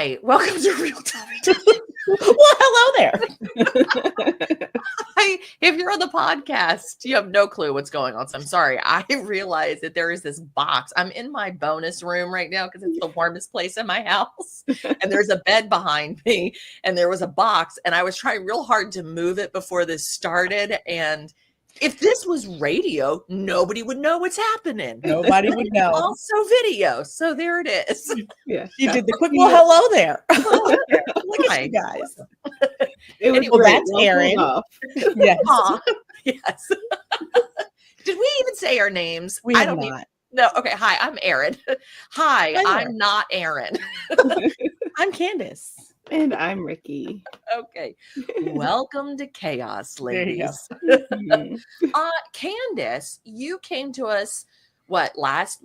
Hi, welcome to Real Time. Well, hello there. If you're on the podcast, you have no clue what's going on. So I'm sorry. I realize that there is this box. I'm in my bonus room right now because it's the warmest place in my house. And there's a bed behind me and there was a box. And I was trying real hard to move it before this started. And if this was radio, nobody would know what's happening. Nobody would know. Also video. So there it is. Yeah. You did the quick, well, hello there. Look at you guys. It was Anyway, great. that's Well Erin. pulled off. Yes. Yes. Did we even say our names? We have not. No. Okay. Hi, I'm Erin. Hi, Hi there. I'm not Erin. I'm Candice. And I'm Rikki. Okay. Welcome to Chaos, There you ladies. Mhm. Candice, you came to us last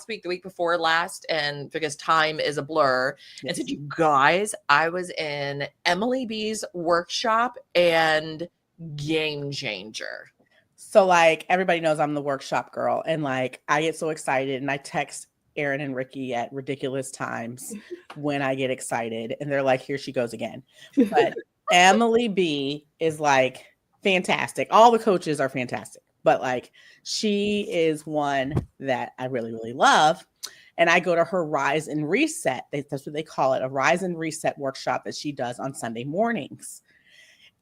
week, the week before last, and because time is a blur, and said, you guys, I was in Emily B's workshop and game changer. So like everybody knows I'm the workshop girl, and like I get so excited and I text Erin and Rikki at ridiculous times when I get excited, and they're like, here she goes again. But Emily B is like fantastic. All the coaches are fantastic, but like she is one that I really, really love. And I go to her Rise and Reset. That's what they call it, a Rise and Reset workshop that she does on Sunday mornings.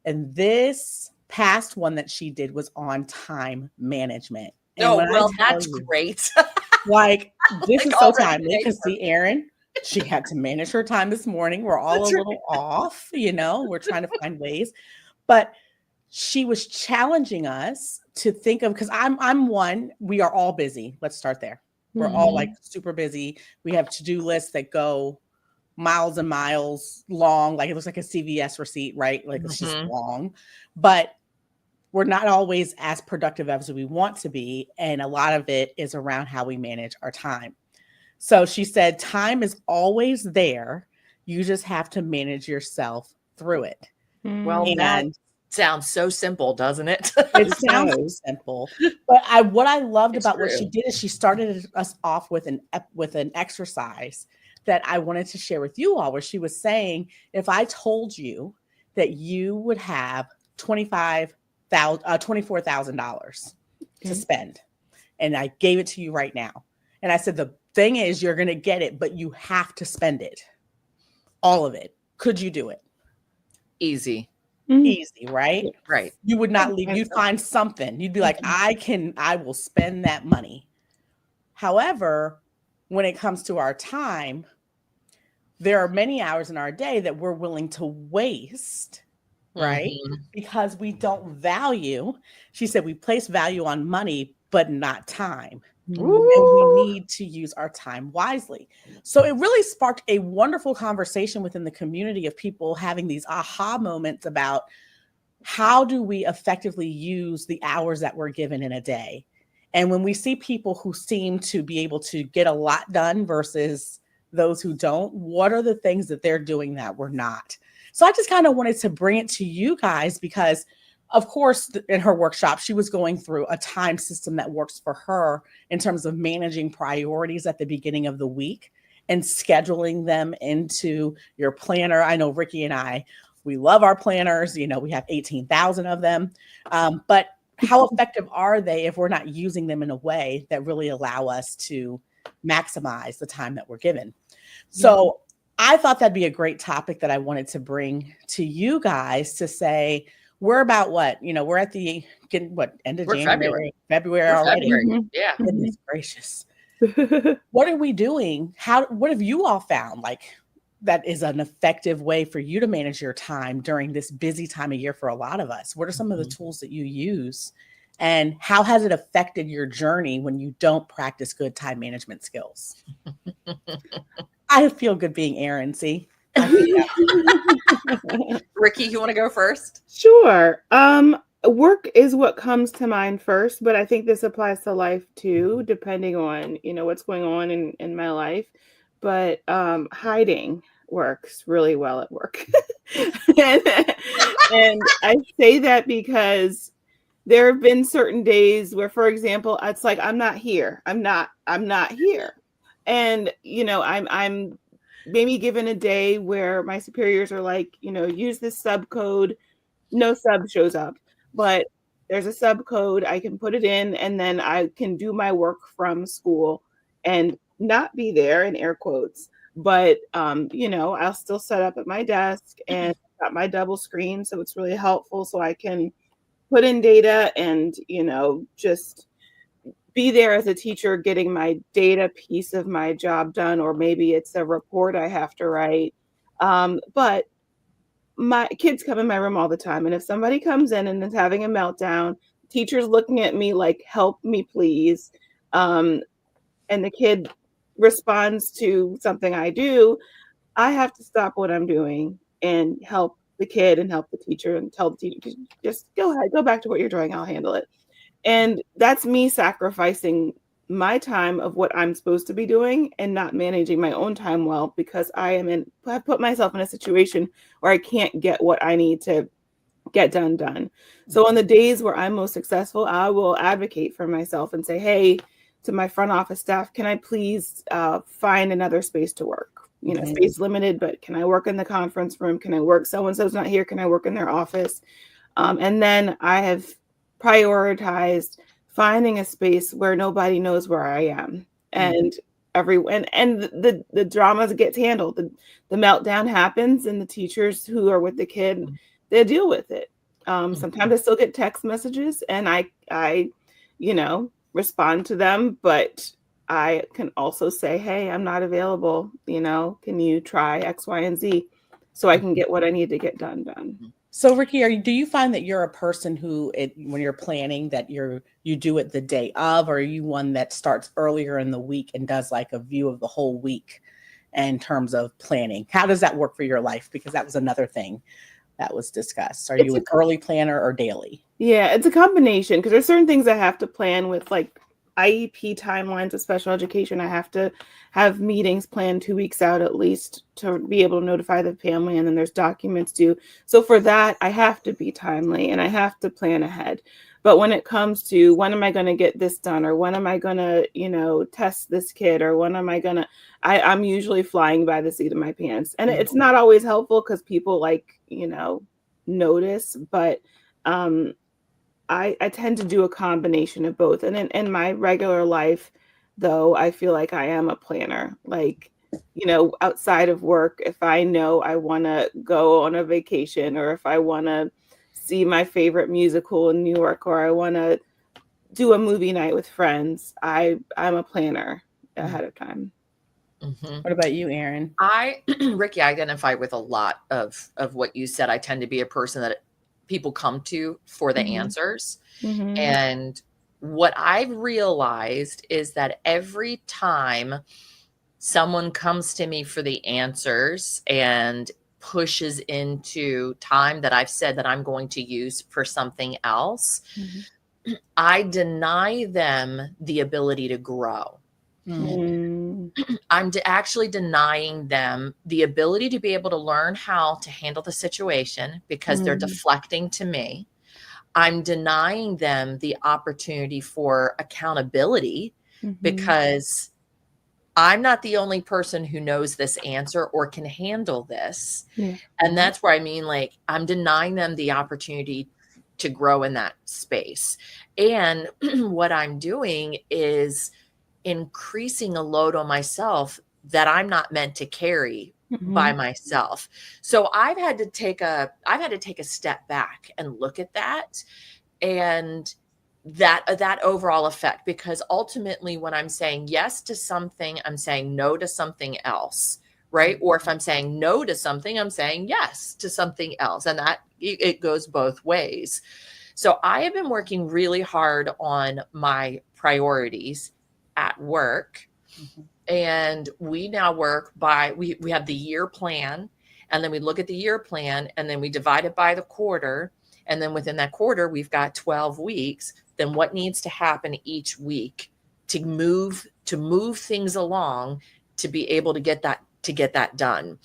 And this past one that she did was on time management. And Oh, when I well, tell that's you, great. like, this is Like so already timely because see, Erin, she had to manage her time this morning. We're all That's a little off, we're trying to find ways. But she was challenging us to think of, because I'm one, we are all busy. Let's start there. We're all like super busy. We have to-do lists that go miles and miles long. Like it looks like a CVS receipt, right? Like it's just long. But we're not always as productive as we want to be. And a lot of it is around how we manage our time. So she said, time is always there. You just have to manage yourself through it. Well, And that sounds so simple, doesn't it? it sounds so simple. But what I loved It's about what true. she did is she started us off with an exercise that I wanted to share with you all, where she was saying, if I told you that you would have $24,000 to spend, and I gave it to you right now, and I said, the thing is, you're going to get it, but you have to spend it, all of it. Could you do it? Easy. Easy, right? Right. You would not leave. You'd find something. You'd be like, I will spend that money. However, when it comes to our time, there are many hours in our day that we're willing to waste, right? Because we don't value. She said, we place value on money, but not time. And we need to use our time wisely. So it really sparked a wonderful conversation within the community of people having these aha moments about how do we effectively use the hours that we're given in a day. And when we see people who seem to be able to get a lot done versus those who don't, what are the things that they're doing that we're not? So I just kind of wanted to bring it to you guys because, of course, in her workshop, she was going through a time system that works for her in terms of managing priorities at the beginning of the week and scheduling them into your planner. I know Rikki and I, we love our planners. We have 18,000 of them. But how effective are they if we're not using them in a way that really allow us to maximize the time that we're given? So I thought that'd be a great topic that I wanted to bring to you guys to say, we're about what? We're at the end of January, February already. Yeah. Goodness gracious. What are we doing? What have you all found like that is an effective way for you to manage your time during this busy time of year for a lot of us? What are some of the tools that you use? And how has it affected your journey when you don't practice good time management skills? I feel good being Erin, see? Rikki, you want to go first? Sure. Work is what comes to mind first, but I think this applies to life too, depending on, what's going on in my life. But hiding works really well at work. and I say that because there have been certain days where, for example, it's like, I'm not here. I'm not here. And, I'm maybe given a day where my superiors are like, use this sub code, no sub shows up, but there's a sub code, I can put it in, and then I can do my work from school and not be there in air quotes. But I'll still set up at my desk and got my double screen, so it's really helpful. So I can put in data and just be there as a teacher, getting my data piece of my job done, or maybe it's a report I have to write. But my kids come in my room all the time, and if somebody comes in and is having a meltdown, teacher's looking at me like, help me, please. And the kid responds to something I do, I have to stop what I'm doing and help the kid and help the teacher and tell the teacher, just go ahead, go back to what you're doing, I'll handle it. And that's me sacrificing my time of what I'm supposed to be doing and not managing my own time well, because I put myself in a situation where I can't get what I need to get done. So on the days where I'm most successful, I will advocate for myself and say, hey, to my front office staff, can I please find another space to work? Space limited, but can I work in the conference room? Can I work? So-and-so's not here. Can I work in their office? And then I have prioritized finding a space where nobody knows where I am, and the drama gets handled. The meltdown happens, and the teachers who are with the kid, they deal with it. Sometimes I still get text messages, and I respond to them, but I can also say, hey, I'm not available. Can you try X, Y, and Z so I can get what I need to get done. So Rikki, do you find that you're a person who, when you're planning, that you do it the day of, or are you one that starts earlier in the week and does like a view of the whole week in terms of planning? How does that work for your life? Because that was another thing that was discussed. Are you an early planner or daily? Yeah, it's a combination, because there's certain things I have to plan with, like IEP timelines of special education. I have to have meetings planned 2 weeks out at least to be able to notify the family, and then there's documents due. So for that, I have to be timely and I have to plan ahead. But when it comes to when am I going to get this done, or when am I going to, test this kid, or when am I going to, I'm usually flying by the seat of my pants. And it's not always helpful because people notice, but I tend to do a combination of both. And in my regular life, though, I feel like I am a planner. Outside of work, if I know I want to go on a vacation, or if I want to see my favorite musical in New York, or I want to do a movie night with friends, I'm a planner ahead of time. What about you, Erin? Rikki, I identify with a lot of what you said. I tend to be a person that people come to for the answers. And what I've realized is that every time someone comes to me for the answers and pushes into time that I've said that I'm going to use for something else, I deny them the ability to grow. I'm actually denying them the ability to be able to learn how to handle the situation because they're deflecting to me. I'm denying them the opportunity for accountability because I'm not the only person who knows this answer or can handle this. And that's where I mean, I'm denying them the opportunity to grow in that space. And what I'm doing is increasing a load on myself that I'm not meant to carry by myself. So I've had to take a step back and look at that and that overall effect, because ultimately when I'm saying yes to something, I'm saying no to something else, right? Or if I'm saying no to something, I'm saying yes to something else. And that it goes both ways. So I have been working really hard on my priorities at work. And we now work by, we have the year plan, and then we look at the year plan, and then we divide it by the quarter. And then within that quarter, we've got 12 weeks. Then what needs to happen each week to move things along to be able to get that done.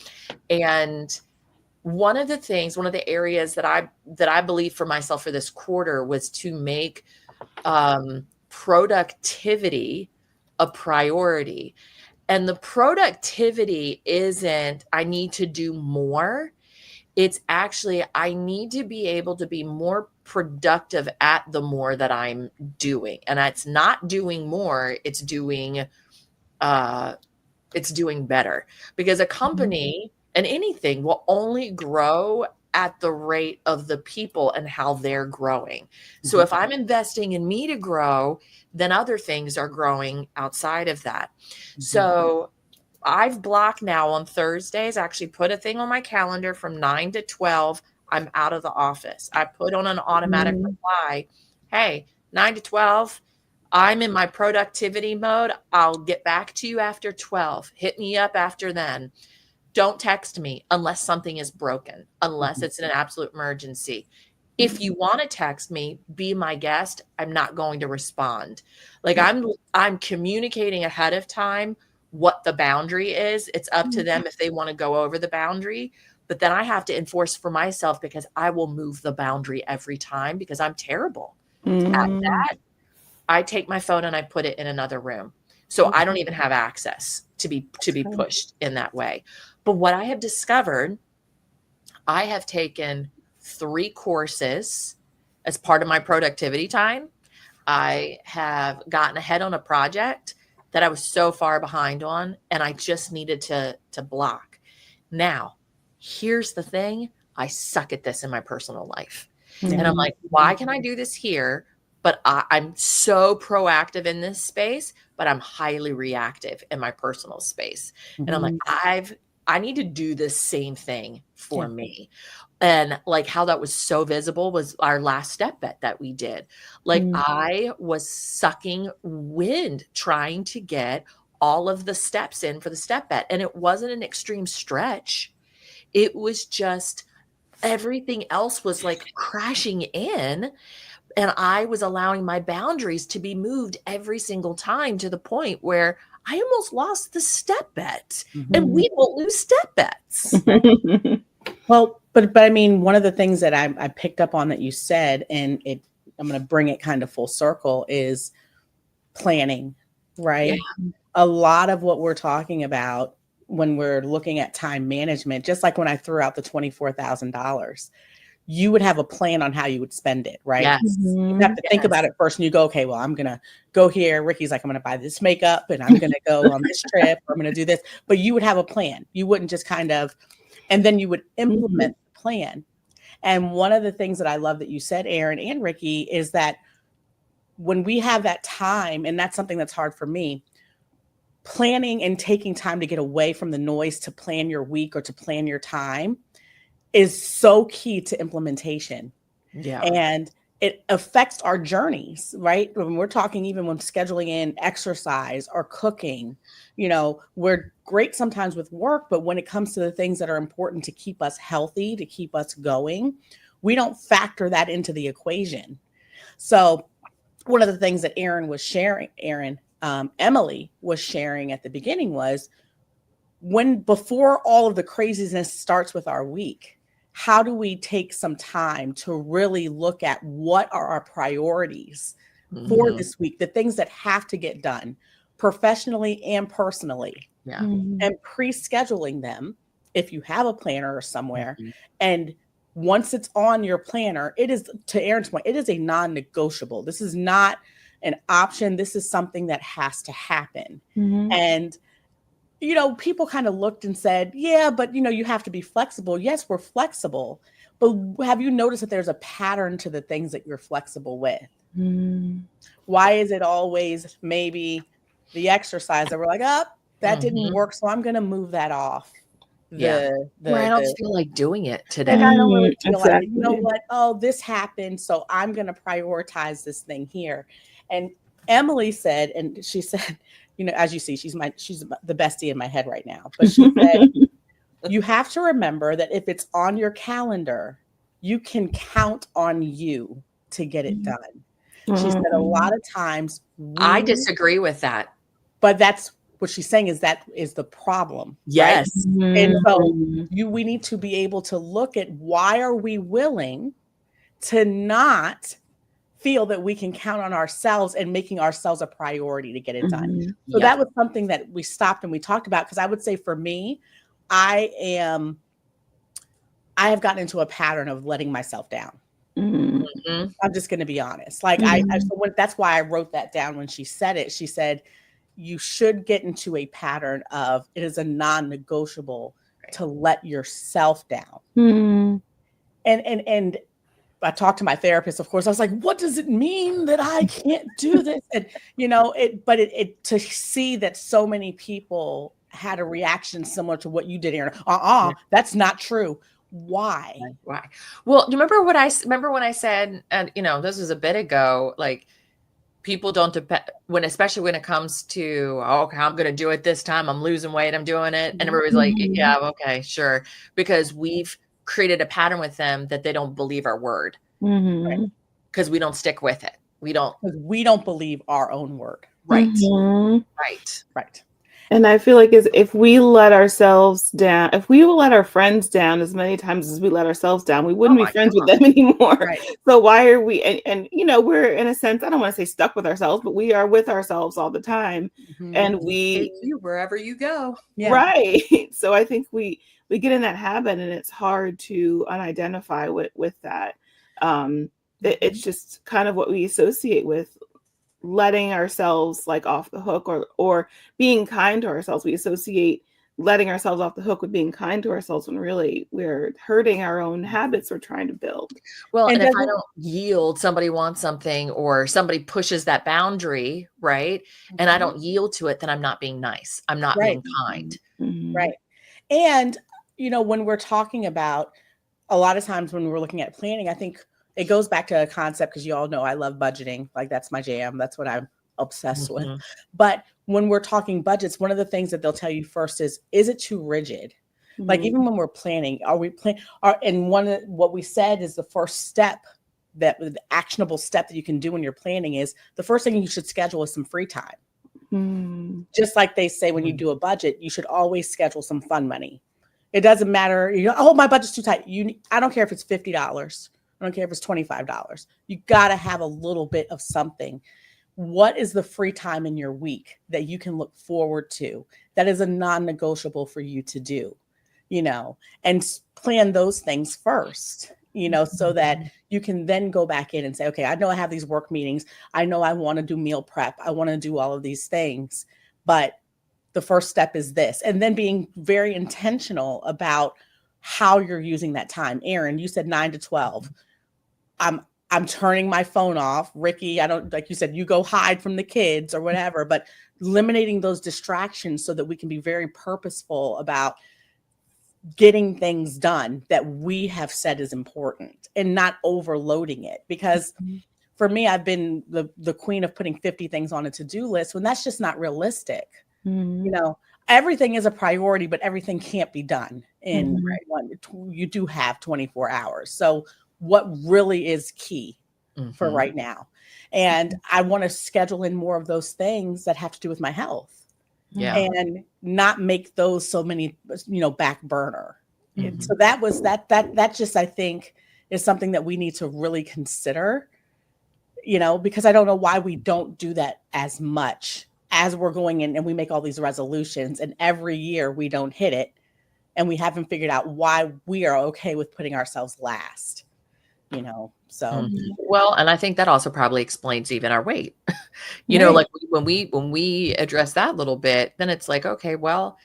And one of the areas that I believe for myself for this quarter was to make productivity a priority. And the productivity isn't, I need to do more. It's actually, I need to be able to be more productive at the more that I'm doing. And it's not doing more, it's doing better, because a company and anything will only grow at the rate of the people and how they're growing. So if I'm investing in me to grow, then other things are growing outside of that. So I've blocked now on Thursdays, actually put a thing on my calendar from 9 to 12. I'm out of the office. I put on an automatic reply. Hey, 9 to 12, I'm in my productivity mode. I'll get back to you after 12. Hit me up after then. Don't text me unless something is broken, unless it's an absolute emergency. If you want to text me, be my guest. I'm not going to respond. Like I'm communicating ahead of time what the boundary is. It's up to them if they want to go over the boundary, but then I have to enforce for myself, because I will move the boundary every time, because I'm terrible at that. I take my phone and I put it in another room. So I don't even have access to be pushed in that way. But what I have discovered, I have taken 3 courses as part of my productivity time. I have gotten ahead on a project that I was so far behind on, and I just needed to block. Now, here's the thing. I suck at this in my personal life. And I'm like, why can I do this here? But I'm so proactive in this space, but I'm highly reactive in my personal space. And I'm like, I need to do the same thing for me. And like how that was so visible was our last step bet that we did. Like I was sucking wind trying to get all of the steps in for the step bet. And it wasn't an extreme stretch. It was just everything else was like crashing in. And I was allowing my boundaries to be moved every single time, to the point where I almost lost the step bet. And we won't lose step bets. Well, but I mean, one of the things that I picked up on that you said, and I'm going to bring it kind of full circle, is planning, right? Yeah. A lot of what we're talking about when we're looking at time management, just like when I threw out the $24,000, you would have a plan on how you would spend it, right? Yes. You have to think about it first, and you go, okay, well, I'm going to go here. Rikki's like, I'm going to buy this makeup, and I'm going to go on this trip, or I'm going to do this. But you would have a plan. You wouldn't just kind of, and then you would implement the plan. And one of the things that I love that you said, Erin and Rikki, is that when we have that time, and that's something that's hard for me, planning and taking time to get away from the noise to plan your week or to plan your time is so key to implementation. Yeah. And it affects our journeys, right? When we're talking, even when scheduling in exercise or cooking, we're great sometimes with work, but when it comes to the things that are important to keep us healthy, to keep us going, we don't factor that into the equation. So one of the things that Emily was sharing at the beginning was, before all of the craziness starts with our week, how do we take some time to really look at what are our priorities for this week, the things that have to get done professionally and personally, and pre-scheduling them if you have a planner or somewhere. And once it's on your planner, it is, to Erin's point, it is a non-negotiable. This is not an option. This is something that has to happen. And people kind of looked and said, yeah, but you have to be flexible. Yes, we're flexible. But have you noticed that there's a pattern to the things that you're flexible with? Why is it always maybe the exercise that we're like, that didn't work, so I'm going to move that off? I don't feel like doing it today. And I don't really feel like, you know what? Oh, this happened, so I'm going to prioritize this thing here. And Emily said, and she said, as you see, she's the bestie in my head right now. But she said, you have to remember that if it's on your calendar, you can count on you to get it done. She said a lot of times. I disagree with that. But that's what she's saying, is that is the problem. Yes. Right? And so we need to be able to look at, why are we willing to not feel that we can count on ourselves and making ourselves a priority to get it done. Mhm. So Yeah. that was something that we stopped and we talked about, because I would say for me, I have gotten into a pattern of letting myself down. Mhm. Mhm. I'm just going to be honest. Like that's why I wrote that down when she said it. She said, you should get into a pattern of, it is a non-negotiable to let yourself down. Mhm. And I talked to my therapist, of course. I was like, what does it mean that I can't do this? And, but to see that so many people had a reaction similar to what you did, Erin. That's not true. Why? Well, you remember when I said, and this was a bit ago, like, people don't depend especially when it comes to, okay, I'm going to do it this time. I'm losing weight. I'm doing it. And everybody's like, yeah, okay, sure. Because we've created a pattern with them that they don't believe our word. Mhm. Because we don't stick with it. We don't believe our own word. Right. Mhm. Right. And I feel like if we let ourselves down, if we will let our friends down as many times as we let ourselves down, we wouldn't be friends with them anymore. Right. So why are we, and we're in a sense, I don't want to say stuck with ourselves, but we are with ourselves all the time. Mhm. And we, wherever you go. Yeah. Right. So I think we get in that habit, and it's hard to unidentify with that. It's just kind of what we associate with letting ourselves like off the hook, or being kind to ourselves. We associate letting ourselves off the hook with being kind to ourselves, when really we're hurting our own habits we're trying to build. Well, and if I don't yield, somebody wants something, or somebody pushes that boundary, right? And I don't yield to it, then I'm not being nice. I'm not being kind. Mm-hmm. Right. And, when we're talking about, a lot of times when we're looking at planning, I think it goes back to a concept, because you all know I love budgeting. Like, that's my jam. That's what I'm obsessed with. But when we're talking budgets, one of the things that they'll tell you first is it too rigid? Mm-hmm. Like, even when we're planning, and what we said is the first step, that the actionable step that you can do when you're planning, is the first thing you should schedule is some free time. Mm. Just like they say, when you do a budget, you should always schedule some fun money. It doesn't matter, my budget's too tight. I don't care if it's $50. I don't care if it's $25. You got to have a little bit of something. What is the free time in your week that you can look forward to, that is a non-negotiable for you to do, and plan those things first, so that you can then go back in and say, okay, I know I have these work meetings. I know I want to do meal prep. I want to do all of these things, but the first step is this. And then being very intentional about how you're using that time. Erin, you said 9 to 12. I'm turning my phone off. Rikki, I don't, like you said, you go hide from the kids or whatever, but eliminating those distractions so that we can be very purposeful about getting things done that we have said is important, and not overloading it. Because for me, I've been the queen of putting 50 things on a to-do list, when that's just not realistic. Everything is a priority, but everything can't be done in you do have 24 hours. So what really is key for right now? And I want to schedule in more of those things that have to do with my health, and not make those so many, back burner. So that was that just, I think, is something that we need to really consider, because I don't know why we don't do that as much as we're going in, and we make all these resolutions, and every year we don't hit it, and we haven't figured out why we are okay with putting ourselves last, so. Well, and I think that also probably explains even our weight. Like when we address that little bit, then it's like, okay, well,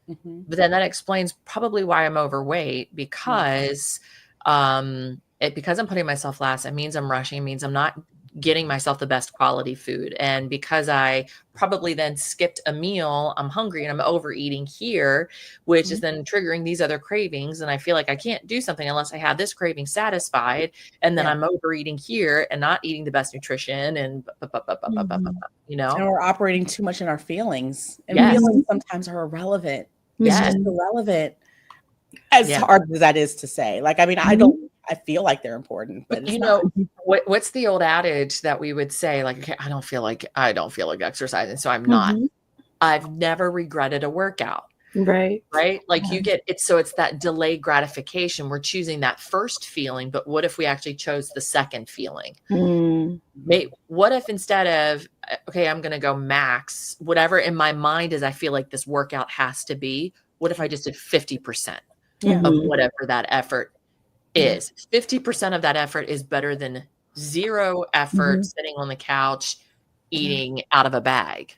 but then that explains probably why I'm overweight, because because I'm putting myself last, it means I'm rushing, it means I'm not getting myself the best quality food. And because I probably then skipped a meal, I'm hungry and I'm overeating here, which is then triggering these other cravings. And I feel like I can't do something unless I have this craving satisfied. And then I'm overeating here and not eating the best nutrition, and and we're operating too much in our feelings, and feelings sometimes are irrelevant. It's just irrelevant, as hard as that is to say. Like, I mean, I feel like they're important, but it's not. What's the old adage that we would say, like, okay, I don't feel like exercising, so I'm not. I've never regretted a workout. Right. Right? Like you get it. So it's that delayed gratification. We're choosing that first feeling, but what if we actually chose the second feeling? Mm. What if instead of, okay, I'm going to go max, whatever in my mind is, I feel like this workout has to be, what if I just did 50% Yeah. of Mhm. whatever that effort is? 50% of that effort is better than zero effort sitting on the couch, eating out of a bag.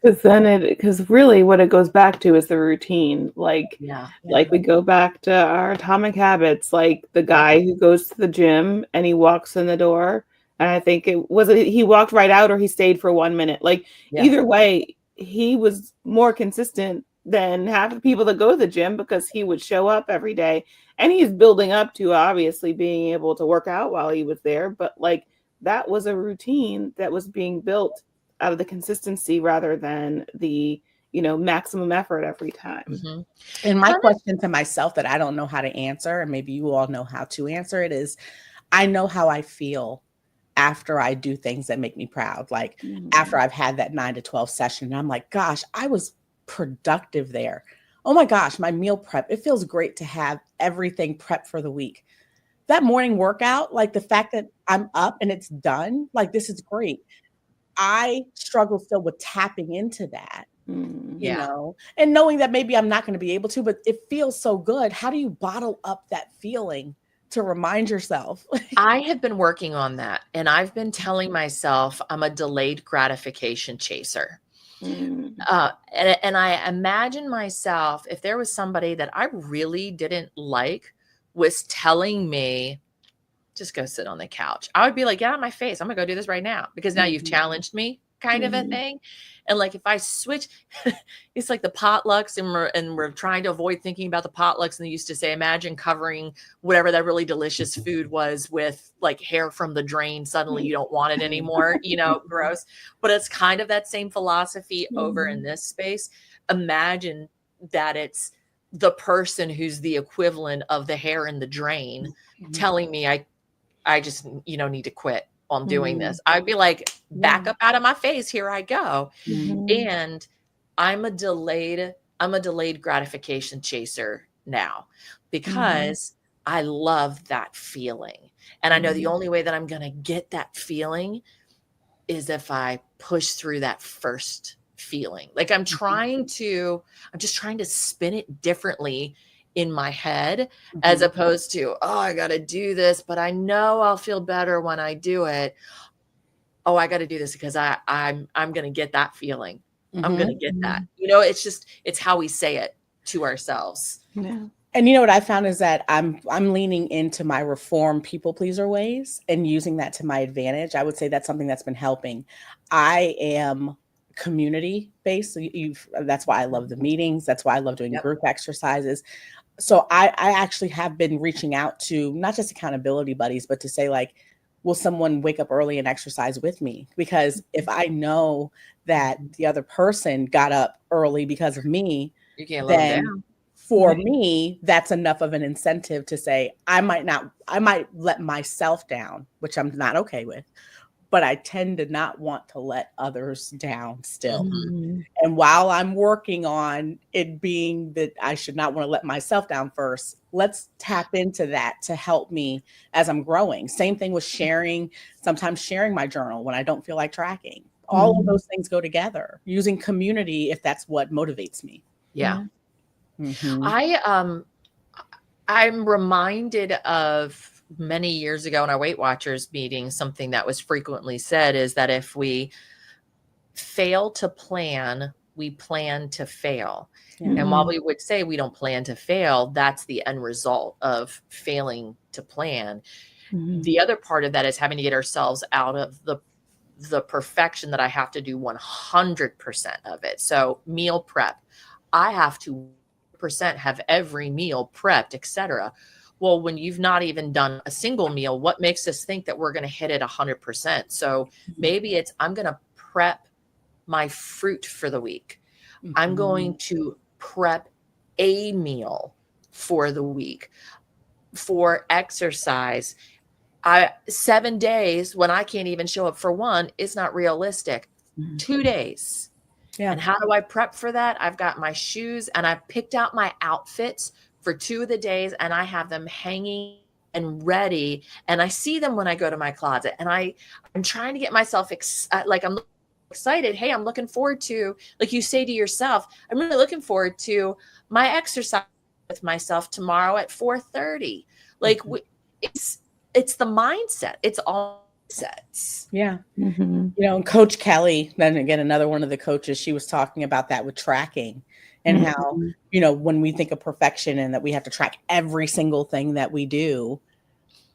Because really what it goes back to is the routine. Like Yeah. we go back to our atomic habits, like the guy who goes to the gym and he walks in the door. And I think he walked right out or he stayed for 1 minute. Like Yeah. either way, he was more consistent than half the people that go to the gym because he would show up every day. And he's building up to obviously being able to work out while he was there. But like that was a routine that was being built out of the consistency rather than the maximum effort every time. Mm-hmm. And my question to myself that I don't know how to answer, and maybe you all know how to answer it, is I know how I feel after I do things that make me proud. Like after I've had that 9 to 12 session, and I'm like, gosh, I was productive there. Oh my gosh, my meal prep. It feels great to have everything prepped for the week. That morning workout, like the fact that I'm up and it's done, like this is great. I struggle still with tapping into that, and knowing that maybe I'm not going to be able to, but it feels so good. How do you bottle up that feeling to remind yourself? I have been working on that, and I've been telling myself I'm a delayed gratification chaser. And I imagine myself, if there was somebody that I really didn't like was telling me, just go sit on the couch, I would be like, get out of my face. I'm gonna go do this right now because now you've challenged me, kind of a thing. And like if I switch, it's like the potlucks, and we're trying to avoid thinking about the potlucks. And they used to say, imagine covering whatever that really delicious food was with like hair from the drain. Suddenly you don't want it anymore, gross. But it's kind of that same philosophy over in this space. Imagine that it's the person who's the equivalent of the hair in the drain telling me I just, need to quit on doing this. I'd be like, back up out of my face. Here I go. And I'm a delayed gratification chaser now because I love that feeling. And I know the only way that I'm going to get that feeling is if I push through that first feeling. Like I'm just trying to spin it differently in my head as opposed to, oh, I got to do this, but I know I'll feel better when I do it. Oh, I got to do this because I'm going to get that feeling. I'm going to get that. It's how we say it to ourselves. Yeah. And what I found is that I'm leaning into my reform people pleaser ways and using that to my advantage. I would say that's something that's been helping. I am community based. That's why I love the meetings. That's why I love doing group exercises. So I actually have been reaching out to not just accountability buddies, but to say like, will someone wake up early and exercise with me? Because if I know that the other person got up early because of me, you can't let them down. For me, that's enough of an incentive to say, I might let myself down, which I'm not okay with, but I tend to not want to let others down still. And while I'm working on it being that I should not want to let myself down first, let's tap into that to help me as I'm growing. Same thing with sometimes sharing my journal when I don't feel like tracking. All of those things go together. Using community if that's what motivates me. Yeah. I'm reminded of many years ago in our Weight Watchers meeting, something that was frequently said is that if we fail to plan, we plan to fail. And while we would say we don't plan to fail, that's the end result of failing to plan. The other part of that is having to get ourselves out of the perfection that I have to do 100% of it. So meal prep, I have to have every meal prepped, etc. Well, when you've not even done a single meal, what makes us think that we're going to hit it 100%? So maybe I'm going to prep my fruit for the week. I'm going to prep a meal for the week. For exercise, 7 days when I can't even show up for one is not realistic. 2 days. Yeah. And how do I prep for that? I've got my shoes and I've picked out my outfits for 2 of the days and I have them hanging and ready. And I see them when I go to my closet, and I'm trying to get myself I'm excited. Hey, I'm looking forward to, like you say to yourself, I'm really looking forward to my exercise with myself tomorrow at 4:30. Like it's the mindset. It's all mindsets. Yeah. Mm-hmm. You know, and Coach Kelly, then again, another one of the coaches, she was talking about that with tracking and how, you know, when we think of perfection and that we have to track every single thing that we do,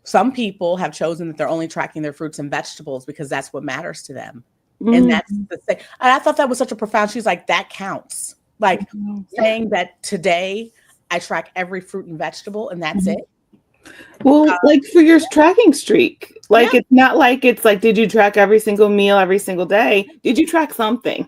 some people have chosen that they're only tracking their fruits and vegetables because that's what matters to them. And that's the thing. And I thought that was such a profound, she's like, that counts. Like saying that today I track every fruit and vegetable and that's it. Well, like for your tracking streak, like it's not like it's like, did you track every single meal every single day? Did you track something?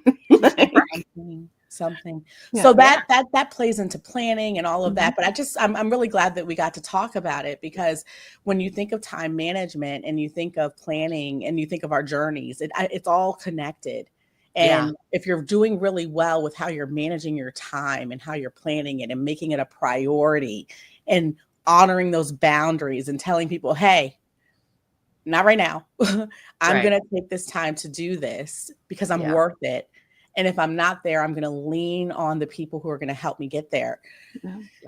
Something. So that plays into planning and all of that. But I'm really glad that we got to talk about it, because when you think of time management and you think of planning and you think of our journeys, it's all connected. And if you're doing really well with how you're managing your time and how you're planning it and making it a priority and honoring those boundaries and telling people, hey, not right now. I'm going to take this time to do this because I'm worth it. And if I'm not there, I'm going to lean on the people who are going to help me get there.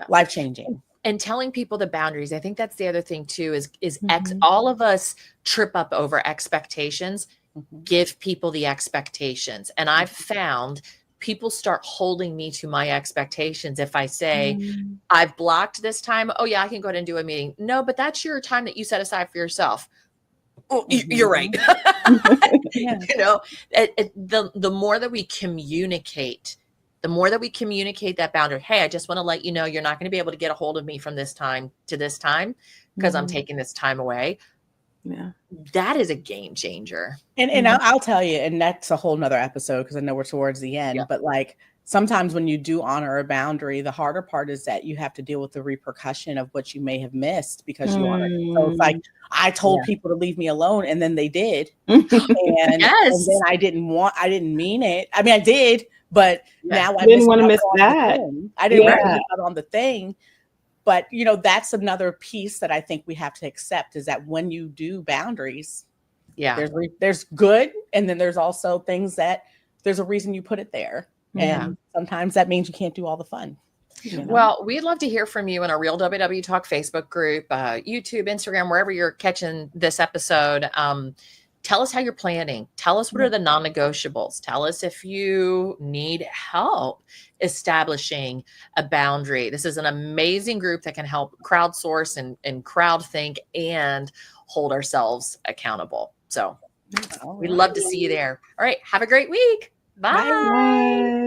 Life-changing. And telling people the boundaries. I think that's the other thing too, is all of us trip up over expectations. Give people the expectations. And I've found people start holding me to my expectations. If I say, I've blocked this time. Oh yeah, I can go ahead and do a meeting. No, but that's your time that you set aside for yourself. Oh, you're right. You know, the more that we communicate, that boundary. Hey, I just want to let you know, you're not going to be able to get a hold of me from this time to this time because I'm taking this time away. Yeah, that is a game changer. And I'll tell you, and that's a whole nother episode because I know we're towards the end, but like sometimes when you do honor a boundary, the harder part is that you have to deal with the repercussion of what you may have missed because you honored it. So it's like, I told people to leave me alone and then they did. And then I didn't mean it. I mean, I did, but now I didn't want to miss that. I didn't want to miss out on the thing. But, you know, that's another piece that I think we have to accept, is that when you do boundaries, there's good. And then there's also things that there's a reason you put it there. And sometimes that means you can't do all the fun. You know? Well, we'd love to hear from you in our Real WW Talk Facebook group, YouTube, Instagram, wherever you're catching this episode. Tell us how you're planning. Tell us what are the non-negotiables. Tell us if you need help establishing a boundary. This is an amazing group that can help crowdsource and crowd think and hold ourselves accountable. So we'd love to see you there. All right. Have a great week. Bye. Bye.